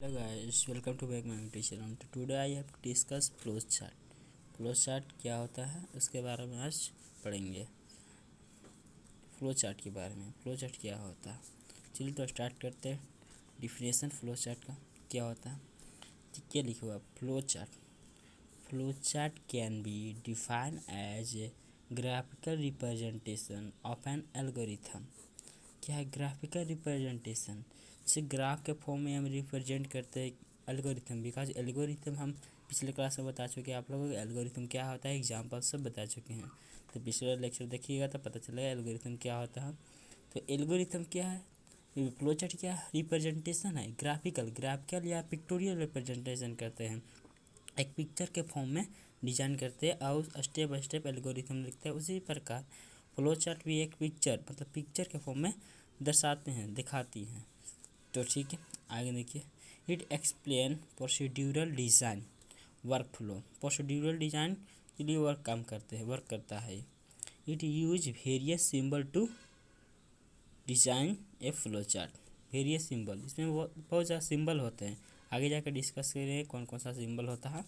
Hello guys, welcome to back my YouTube channel. Today I have to discuss flow chart. Flow chart क्या होता है उसके बारे में आज पढ़ेंगे। फ्लो चार्ट के बारे में, फ्लो चार्ट क्या होता है, चलिए तो स्टार्ट करते हैं। डिफिनेशन फ्लो चार्ट का क्या होता है, क्या लिखा हुआ flow chart. Flow chart can be define as a graphical representation of an algorithm. क्या है ग्राफिकल रिप्रेजेंटेशन, जैसे ग्राफ के फॉर्म में हम रिप्रेजेंट करते हैं एल्गोरिथम। बिकॉज एल्गोरिथम हम पिछले क्लास में बता चुके हैं, आप लोगों को एल्गोरिथम क्या होता है एग्जाम्पल सब बता चुके हैं। तो पिछले लेक्चर देखिएगा तो पता चलेगा एल्गोरिथम क्या होता है। तो एल्गोरिथम क्या है, फ्लो चार्ट क्या है, रिप्रेजेंटेशन है ग्राफिकल या पिक्टोरियल रिप्रेजेंटेशन करते हैं। एक पिक्चर के फॉर्म में डिजाइन करते हैं और स्टेप बाय स्टेप एल्गोरिथम लिखते हैं। उसी प्रकार फ्लो चार्ट भी एक पिक्चर मतलब पिक्चर के फॉर्म में दर्शाते हैं, दिखाती हैं। तो ठीक है, आगे देखिए। It explain procedural design work flow. Procedural design के लिए वर्क करता है। It use various symbol to design a flow chart. Various symbol, इसमें बहुत ज़्यादा सिंबल होते हैं, आगे जाकर डिस्कस करेंगे कौन कौन सा सिंबल होता है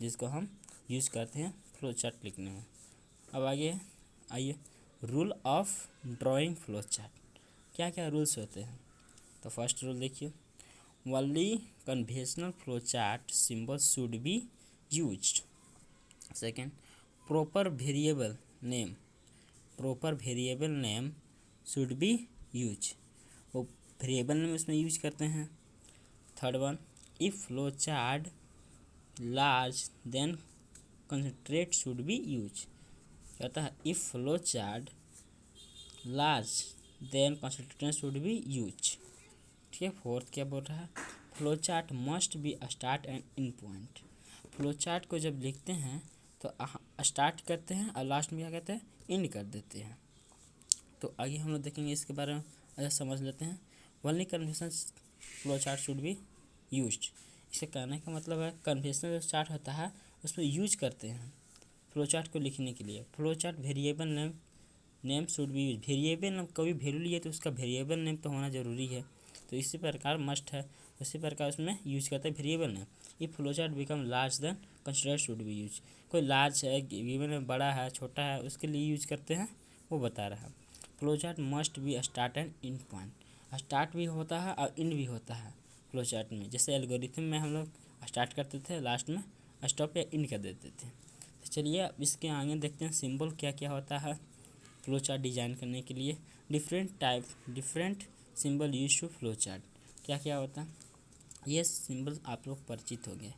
जिसको हम यूज़ करते हैं फ्लो चार्ट लिखने में। अब आगे आइए, rule of drawing flow chart. क्या क्या रूल्स होते हैं, तो फर्स्ट रूल देखिए, only conventional flow chart symbol should be used. Second, proper variable name should be use. वो वेरिएबल नेम उसमें यूज करते हैं। Third one, if flow chart large then concentrate should be use. कहता है if flow chart large then concentrate should be use. ठीक है, fourth क्या बोल रहा है, flow chart must be start and end point. Flow chart को जब लिखते हैं तो स्टार्ट करते हैं और लास्ट में क्या कहते हैं, एंड कर देते हैं। तो आगे हम लोग देखेंगे इसके बारे में, अच्छा समझ लेते हैं। Only conventional flow chart should be used. इसे कहने का मतलब है कन्वेंशनल जो चार्ट होता है उसमें यूज करते हैं फ्लो चार्ट को लिखने के लिए। Flow chart variable name should be use. Variable name कभी वैल्यू लिए तो उसका वेरिएबल नेम तो होना ज़रूरी है, तो इसी प्रकार मस्ट है, उसी प्रकार उसमें यूज करते हैं वेरिएबल नेम। ये flow chart become large then consider should be use. कोई लार्ज है, गिवन में बड़ा है, छोटा है, उसके लिए यूज करते हैं, वो बता रहा है। Flow chart must be start and end point. Start भी होता है और एंड भी होता है फ्लो चार्ट में। जैसे एल्गोरिथम में हम लोग स्टार्ट करते थे, लास्ट में स्टॉप या एंड कर देते थे। तो चलिए अब इसके आगे देखते हैं सिंबल क्या क्या होता है फ्लो चार्ट डिज़ाइन करने के लिए। Different symbol use to flow chart. क्या क्या होता है, ये सिंबल आप लोग परिचित हो गए।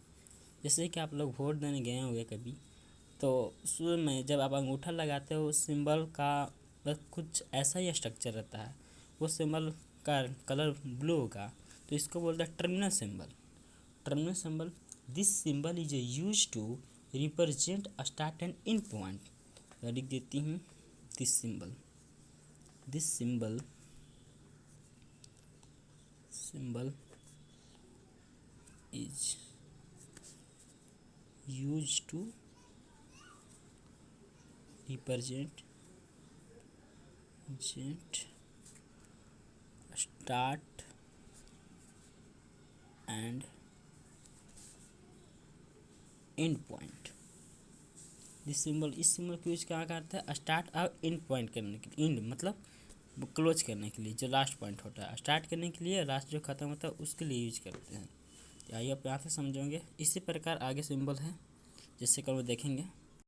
जैसे कि आप लोग वोट देने गए होंगे कभी, तो उसमें जब आप अंगूठा लगाते हो उस सिंबल का बस कुछ ऐसा ही स्ट्रक्चर रहता है, वो सिंबल का कलर ब्लू होगा, तो इसको बोलते हैं terminal symbol. Terminal symbol, this symbol is use to represent start and end point. लिख देती हूँ, this symbol is used to represent start and end point। इस सिंबल को यूज क्या करते हैं, स्टार्ट और एंड पॉइंट करने के लिए। एंड मतलब क्लोज करने के लिए, जो लास्ट पॉइंट होता है, स्टार्ट करने के लिए, लास्ट जो खत्म होता है उसके लिए यूज करते हैं। आइए आप यहाँ से समझोगे। इसी प्रकार आगे सिंबल है जिससे कल देखेंगे।